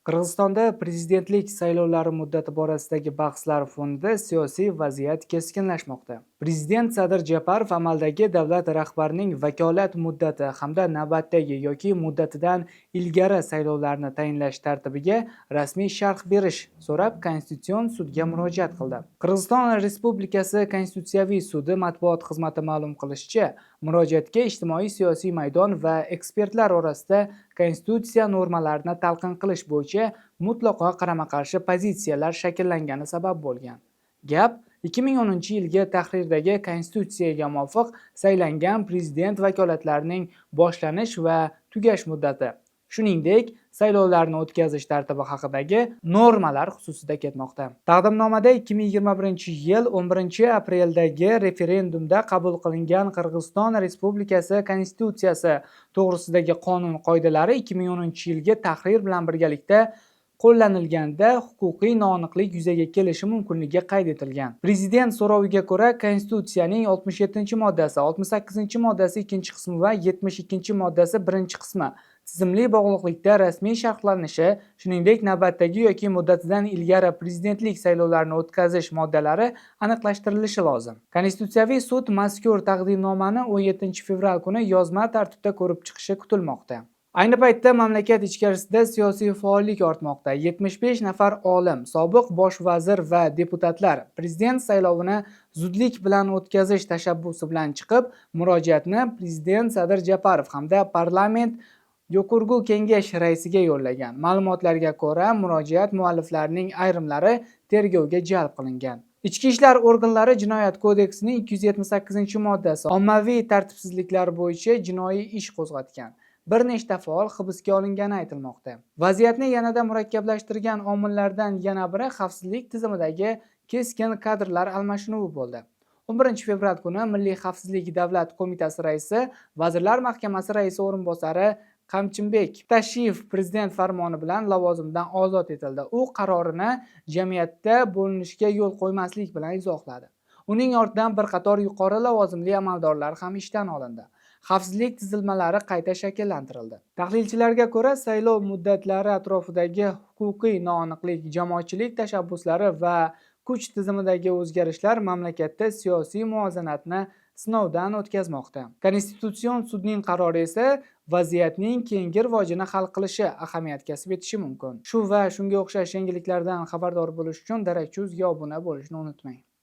Qirg'izistonda prezidentlik saylovlari muddati borasidagi bahslar fonida siyosiy vaziyat keskinlashmoqda. Prezident Sadir Japarov amaldagi davlat rahbarining vakolat muddati hamda navbatdagi yoki muddatidan ilgari saylovlarni tayinlash tartibiga rasmiy sharh berish so'rab Konstitutsion sudga murojaat qildi. Qirg'iziston Respublikasi Konstitutsiyaviy sudi matbuot xizmati ma'lum qilishicha, murojaatga ijtimoiy-siyosiy maydon va ekspertlar orasida konstitutsiya normalarini talqin qilish bo'yicha mutlaqo qarama-qarshi pozitsiyalar shakllangani sabab bo'lgan. Gap 2010-yilgi tahrirdagi konstitutsiyaga muvofiq saylangan prezident vakolatlarining boshlanish va tugash muddati, shuningdek, saylovlarni o'tkazish tartibi haqidagi normalar xususida ketmoqda. Taqdimnomada 2021-yil 11-apreldagi referendumda qabul qilingan Qirg'iziston Respublikasi Konstitutsiyasi to'g'risidagi qonun qoidalari 2010-yilgi tahrir bilan birgalikda qo'llanilganda huquqiy noaniqlik yuzaga kelishi mumkinligi qayd etilgan. Prezident so'roviga ko'ra, Konstitutsiyaning 67-moddasi, 68-moddasi 2-qismi va 72-moddasi 1-qismi tizimli bog'liqlikda rasmiy sharhlanishi, shuningdek navbatdagi yoki muddatidan ilgari prezidentlik saylovlarini o'tkazish moddalari aniqlashtirilishi lozim. Konstitutsiyaviy sud mazkur taqdimnomani 17 fevral kuni yozma tartibda ko'rib chiqishi kutilmoqda. Ayni paytda mamlakat ichkarisida siyosiy faollik ortmoqda. 75 nafar olim, sobiq bosh vazir va deputatlar prezident saylovini zudlik bilan o'tkazish tashabbusi bilan chiqib, murojaatni prezident Sadir Japarov hamda parlament Yokurgu kengash raisiga yo'llagan. Ma'lumotlarga ko'ra, murojaat mualliflarining ayrimlari tergovga jalb qilingan. Ichki ishlar organlari Jinoyat kodeksining 278-moddasi ommaviy tartibsizliklar bo'yicha jinoiy ish qo'zg'atgan. Bir nechta faol hibsga olingani aytilmoqda. Vaziyatni yanada murakkablashtirgan omillardan yana biri xavfsizlik tizimidagi keskin kadrlar almashinuvi bo'ldi. 11 fevral kuni Milliy xavfsizlik davlat qo'mitasi raisi, Vazirlar Mahkamasi raisi o'rinbosari Qamchimbek Tashiyev prezident farmoni bilan lavozimidan ozod etildi. U qarorini jamiyatda bo'linishga yo'l qo'ymaslik bilan izohladi. Uning ortidan bir qator yuqori lavozimli amaldorlar ham ishdan olindi. Xavfsizlik tizilmalari qayta shakllantirildi. Tahlilchilarga ko'ra, saylov muddatlari atrofidagi huquqiy noaniqlik, jamoatchilik tashabbuslari va kuch tizimidagi o'zgarishlar mamlakatda siyosiy muvozanatni sinovdan o'tkazmoqda. Konstitutsion sudning qarori esa vaziyatning keyingi rivojini hal qilishi ahamiyat kasb etishi mumkin. Shu va shunga o'xshash yangiliklardan xabardor bo'lish uchun Darakchi.uzga obuna bo'lishni unutmang.